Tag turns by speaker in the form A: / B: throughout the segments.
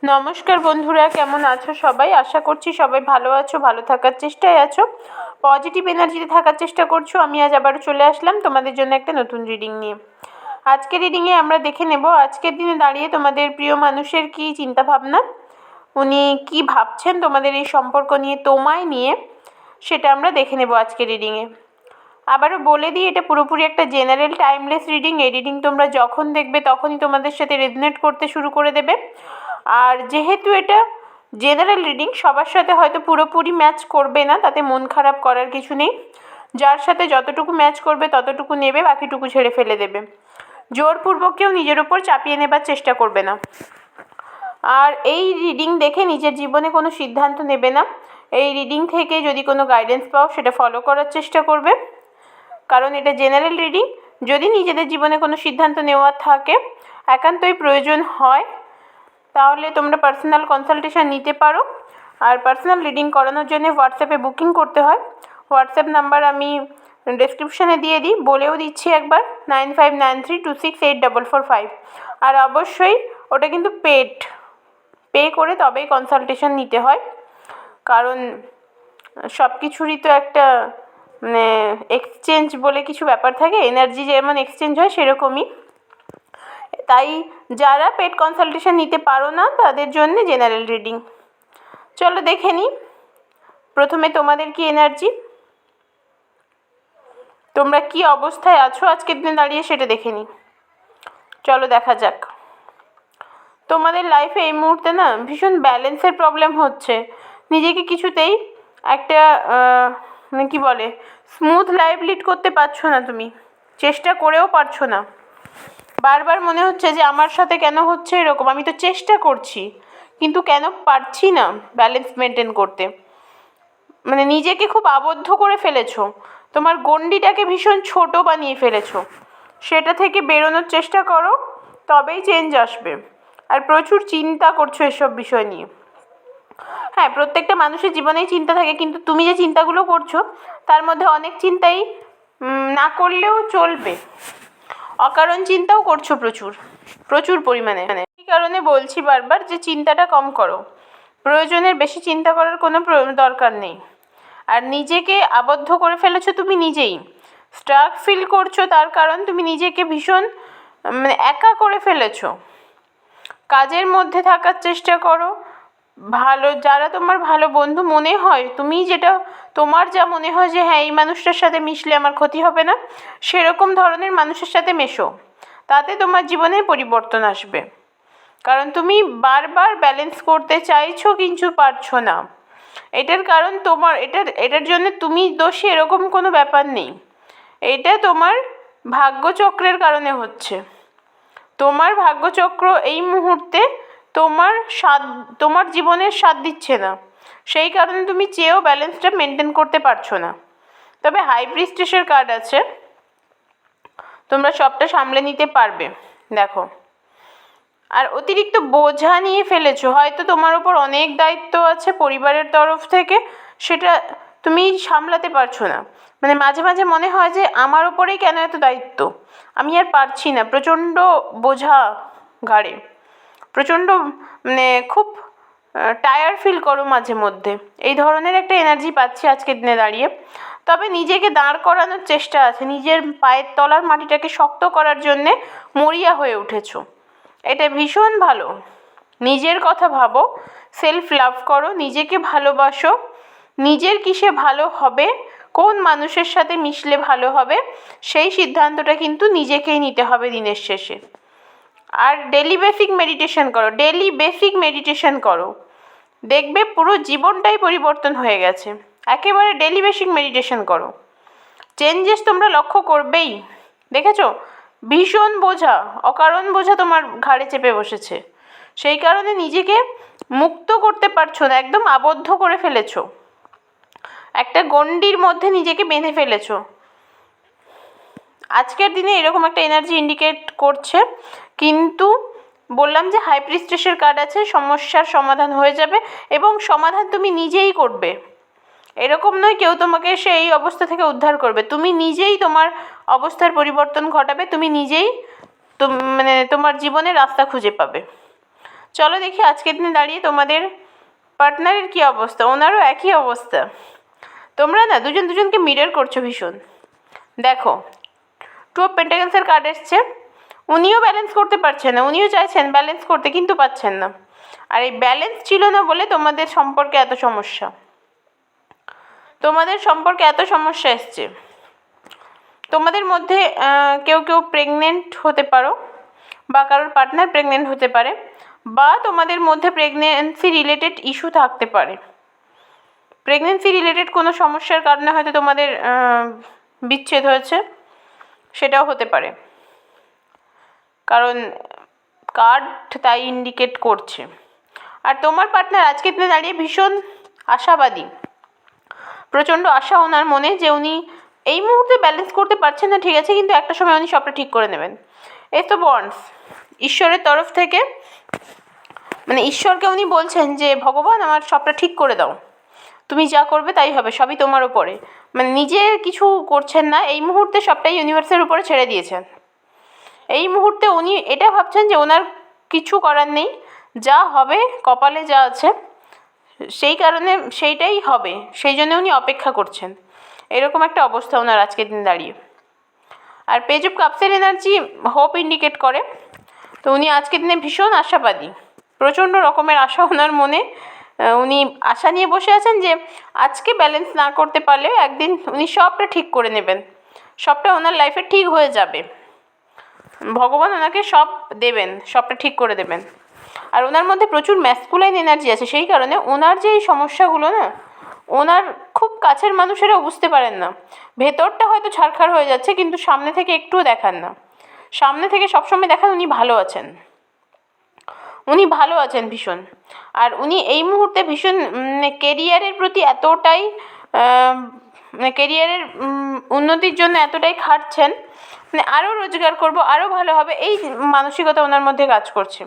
A: নমস্কার বন্ধুরা, কেমন আছো সবাই? আশা করছি সবাই ভালো আছো, ভালো থাকার চেষ্টায় আছো, পজিটিভ এনার্জিতে থাকার চেষ্টা করছো। আমি আজ আবারও চলে আসলাম তোমাদের জন্য একটা নতুন রিডিং নিয়ে। আজকের রিডিংয়ে আমরা দেখে নেব আজকের দিনে দাঁড়িয়ে তোমাদের প্রিয় মানুষের কী চিন্তাভাবনা, উনি কি ভাবছেন তোমাদের এই সম্পর্ক নিয়ে, তোমায় নিয়ে, সেটা আমরা দেখে নেব আজকের রিডিংয়ে। আবারও বলে দিই, এটা পুরোপুরি একটা জেনারেল টাইমলেস রিডিং। এই রিডিং তোমরা যখন দেখবে তখনই তোমাদের সাথে রেজোনেট করতে শুরু করে দেবে। আর যেহেতু এটা জেনারেল রিডিং, সবার সাথে হয়তো পুরোপুরি ম্যাচ করবে না, তাতে মন খারাপ করার কিছু নেই। যার সাথে যতটুকু ম্যাচ করবে ততটুকু নেবে, বাকিটুকু ছেড়ে ফেলে দেবে। জোরপূর্বক কেউ নিজের ওপর চাপিয়ে নেবার চেষ্টা করবে না। আর এই রিডিং দেখে নিজের জীবনে কোনো সিদ্ধান্ত নেবে না। এই রিডিং থেকে যদি কোনো গাইডেন্স পাও সেটা ফলো করার চেষ্টা করবে, কারণ এটা জেনারেল রিডিং। যদি নিজেদের জীবনে কোনো সিদ্ধান্ত নেওয়ার থাকে, একান্তই প্রয়োজন হয়, তাহলে তোমরা পার্সোনাল কনসালটেশন নিতে পারো। আর পার্সোনাল রিডিং করানোর জন্য হোয়াটসঅ্যাপে বুকিং করতে হয়। হোয়াটসঅ্যাপ নাম্বার আমি ডেসক্রিপশানে দিয়ে দিই, বলেও দিচ্ছি একবার, 9593268445। আর অবশ্যই ওটা কিন্তু পে করে তবেই কনসালটেশন নিতে হয়, কারণ সব কিছুরই তো একটা এক্সচেঞ্জ বলে কিছু ব্যাপার থাকে, এনার্জি যেমন এক্সচেঞ্জ হয় সেরকমই। তাই যারা পেড কনসালটেশন নিতে পারো না তাদের জন্য জেনারেল রিডিং। চলো দেখে নিই প্রথমে তোমাদের কি এনার্জি, তোমরা কি অবস্থায় আছো আজকের দিনে দাঁড়িয়ে সেটা দেখে নিই। চলো দেখা যাক। তোমাদের লাইফে এই মুহূর্তে না ভীষণ ব্যালেন্সের প্রবলেম হচ্ছে। নিজেকে কিছুতেই একটা কি বলে, স্মুথ লাইফ লিড করতে পারছো না, তুমি চেষ্টা করেও পারছো না। বারবার মনে হচ্ছে যে আমার সাথে কেন হচ্ছে এরকম, আমি তো চেষ্টা করছি কিন্তু কেন পারছি না ব্যালেন্স মেনটেন করতে। নিজেকে খুব আবদ্ধ করে ফেলেছো, তোমার গণ্ডিটাকে ভীষণ ছোট বানিয়ে ফেলেছো। সেটা থেকে বেরোনোর চেষ্টা করো, তবেই চেঞ্জ আসবে। আর প্রচুর চিন্তা করছো এসব বিষয় নিয়ে। হ্যাঁ, প্রত্যেকটা মানুষের জীবনেই চিন্তা থাকে, কিন্তু তুমি যে চিন্তাগুলো করছো তার মধ্যে অনেক চিন্তাই না করলেও চলবে। অকারণ চিন্তাও করছো প্রচুর পরিমাণে। এই কারণে বলছি বারবার যে চিন্তাটা কম করো, প্রয়োজনের বেশি চিন্তা করার কোনো দরকার নেই। আর নিজেকে আবদ্ধ করে ফেলেছো তুমি নিজেই, স্ট্রাক ফিল করছো, তার কারণ তুমি নিজেকে ভীষণ একা করে ফেলেছো। কাজের মধ্যে থাকার চেষ্টা করো। ভালো যারা তোমার ভালো বন্ধু মনে হয়, তুমি যেটা তোমার যা মনে হয় যে হ্যাঁ এই মানুষটার সাথে মিশলে আমার ক্ষতি হবে না, সেরকম ধরনের মানুষের সাথে মেশো, তাতে তোমার জীবনে পরিবর্তন আসবে। কারণ তুমি বারবার ব্যালেন্স করতে চাইছো কিন্তু পারছো না। এটার কারণ এটার জন্য তুমি দোষী এরকম কোনো ব্যাপার নেই। এটা তোমার ভাগ্যচক্রের কারণে হচ্ছে। তোমার ভাগ্যচক্র এই মুহূর্তে তোমার জীবনের সাথ দিচ্ছে না, সেই কারণে তুমি চেয়েও ব্যালেন্সটা মেনটেন করতে পারছো না। তবে হাই প্রিস্টেসের কার্ড আছে, তোমরা সবটা সামলে নিতে পারবে। দেখো, আর অতিরিক্ত বোঝা নিয়ে ফেলেছো, হয়তো তোমার ওপর অনেক দায়িত্ব আছে পরিবারের তরফ থেকে, সেটা তুমি সামলাতে পারছো না। মাঝে মাঝে মনে হয় যে আমার ওপরেই কেন এত দায়িত্ব, আমি আর পারছি না, প্রচণ্ড বোঝা ঘাড়ে, প্রচণ্ড খুব টায়ার ফিল করো মাঝে মধ্যে। এই ধরনের একটা এনার্জি পাচ্ছি আজকের দিনে দাঁড়িয়ে। তবে নিজেকে দাঁড় করানোর চেষ্টা আছে, নিজের পায়ের তলার মাটিটাকে শক্ত করার জন্যে মরিয়া হয়ে উঠেছো, এটা ভীষণ ভালো। নিজের কথা ভাবো, সেলফ লাভ করো, নিজেকে ভালোবাসো। নিজের কিসে ভালো হবে, কোন মানুষের সাথে মিশলে ভালো হবে, সেই সিদ্ধান্তটা কিন্তু নিজেকেই নিতে হবে দিনের শেষে। আর ডেলি বেসিক মেডিটেশন করো, দেখবে পুরো জীবনটাই পরিবর্তন হয়ে গেছে। একেবারে ডেলি বেসিক মেডিটেশন করো, চেঞ্জেস তোমরা লক্ষ্য করবেই। দেখেছো, ভীষণ বোঝা, অকারণ বোঝা তোমার ঘাড়ে চেপে বসেছে, সেই কারণে নিজেকে মুক্ত করতে পারছো না, একদম আবদ্ধ করে ফেলেছো, একটা গণ্ডির মধ্যে নিজেকে বেঁধে ফেলেছো। আজকের দিনে এরকম একটা এনার্জি ইন্ডিকেট করছে, কিন্তু বললাম যে হাই প্রিস্টেসের কার্ড আছে, সমস্যার সমাধান হয়ে যাবে এবং সমাধান তুমি নিজেই করবে। এরকম নয় কেউ তোমাকে সেই অবস্থা থেকে উদ্ধার করবে, তুমি নিজেই তোমার অবস্থার পরিবর্তন ঘটাবে, তুমি নিজেই তোমার জীবনে রাস্তা খুঁজে পাবে। চলো দেখি আজকের দিনে দাঁড়িয়ে তোমাদের পার্টনারের কী অবস্থা। ওনারও একই অবস্থা। তোমরা না দুজন দুজনকে মিরর করছো ভীষণ। দেখো, 2 অফ পেন্টাকেলসের কার্ড এসছে। উনিও ব্যালেন্স করতে পারছেন না, উনিও চাইছেন ব্যালেন্স করতে কিন্তু পাচ্ছেন না। আর এই ব্যালেন্স ছিল না বলে তোমাদের সম্পর্কে এত সমস্যা, তোমাদের সম্পর্কে এত সমস্যা এসছে। তোমাদের মধ্যে কেউ কেউ প্রেগনেন্ট হতে পারো, বা কারোর পার্টনার প্রেগনেন্ট হতে পারে, বা তোমাদের মধ্যে প্রেগনেন্সি রিলেটেড ইস্যু থাকতে পারে। প্রেগনেন্সি রিলেটেড কোনো সমস্যার কারণে হয়তো তোমাদের বিচ্ছেদ হয়েছে, সেটাও হতে পারে, কারণ কার্ড তাই ইন্ডিকেট করছে। আর তোমার পার্টনার আজকের দিনে দাঁড়িয়ে ভীষণ আশাবাদী, প্রচণ্ড আশা ওনার মনে যে উনি এই মুহূর্তে ব্যালেন্স করতে পারছেন না, ঠিক আছে, কিন্তু একটা সময় উনি সবটা ঠিক করে নেবেন। এই তো বন্ডস ঈশ্বরের তরফ থেকে, মানে ঈশ্বরকে উনি বলছেন যে ভগবান আমার সবটা ঠিক করে দাও, তুমি যা করবে তাই হবে, সবই তোমার উপরে। মানে নিজে কিছু করছেন না, এই মুহূর্তে সবটাই ইউনিভার্সের উপরে ছেড়ে দিয়েছেন। এই মুহূর্তে উনি এটা ভাবছেন যে ওনার কিছু করার নেই, যা হবে কপালে যা আছে সেই কারণে সেইটাই হবে, সেই জন্য উনি অপেক্ষা করছেন। এরকম একটা অবস্থা ওনার আজকের দিন দাঁড়িয়ে। আর পেজ অফ কাপসের এনার্জি হোপ ইন্ডিকেট করে। তো উনি আজকের দিনে ভীষণ আশাবাদী, প্রচণ্ড রকমের আশা ওনার মনে। উনি আশা নিয়ে বসে আছেন যে আজকে ব্যালেন্স না করতে পারলেও একদিন উনি সবটা ঠিক করে নেবেন, সবটা ওনার লাইফে ঠিক হয়ে যাবে, ভগবান ওনাকে সব দেবেন, সবটা ঠিক করে দেবেন। আর ওনার মধ্যে প্রচুর ম্যাসকুলাইন এনার্জি আছে, সেই কারণে ওনার যে এই সমস্যাগুলো না, ওনার খুব কাছের মানুষেরাও বুঝতে পারেন না। ভেতরটা হয়তো ছারখার হয়ে যাচ্ছে, কিন্তু সামনে থেকে একটুও দেখান না। সামনে থেকে সবসময় দেখান উনি ভালো আছেন, উনি ভালো আছেন ভীষণ। আর উনি এই মুহূর্তে ভীষণ কেরিয়ারের প্রতি এতটাই মানে কেরিয়ারের উন্নতির জন্য এতটাই খাটছেন, মানে আরও রোজগার করব, আরও ভালো হবে, এই মানসিকতা ওনার মধ্যে কাজ করছে।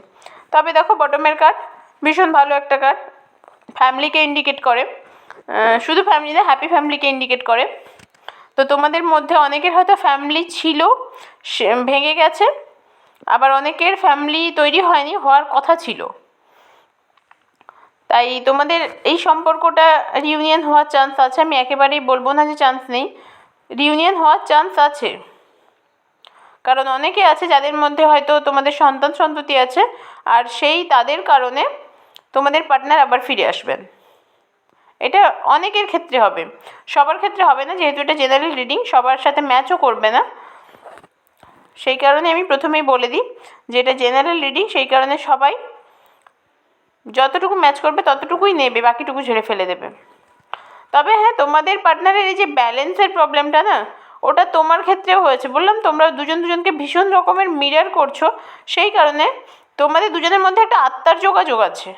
A: তবে দেখো বটমের কার্ড ভীষণ ভালো একটা কার্ড, ফ্যামিলিকে ইন্ডিকেট করে, শুধু ফ্যামিলি না, হ্যাপি ফ্যামিলিকে ইন্ডিকেট করে। তো তোমাদের মধ্যে অনেকের হয়তো ফ্যামিলি ছিল, ভেঙে গেছে, আবার অনেকের ফ্যামিলি তৈরি হয়নি, হওয়ার কথা ছিল। তাই তোমাদের এই সম্পর্কটা রিউনিয়ন হওয়ার চান্স আছে। আমি একেবারেই বলবো না যে চান্স নেই, রিউনিয়ন হওয়ার চান্স আছে। কারণ অনেকে আছে যাদের মধ্যে হয়তো তোমাদের সন্তান সন্ততি আছে, আর সেই তাদের কারণে তোমাদের পার্টনার আবার ফিরে আসবেন। এটা অনেকের ক্ষেত্রে হবে, সবার ক্ষেত্রে হবে না, যেহেতু এটা জেনারেল রিডিং, সবার সাথে ম্যাচও করবে না। সেই কারণে আমি প্রথমেই বলে দিই যে এটা জেনারেল রিডিং, সেই কারণে সবাই যতটুকু ম্যাচ করবে ততটুকুই নেবে, বাকিটুকু ঝেড়ে ফেলে দেবে। তবে হ্যাঁ, তোমাদের পার্টনারের এই যে ব্যালেন্সের প্রবলেমটা না, ওটা তোমার ক্ষেত্রেও হয়েছে। বললাম তোমরা দুজন দুজনকে ভীষণ রকমের মিরর করছো, সেই কারণে তোমাদের দুজনের মধ্যে একটা আত্মার যোগাযোগ আছে।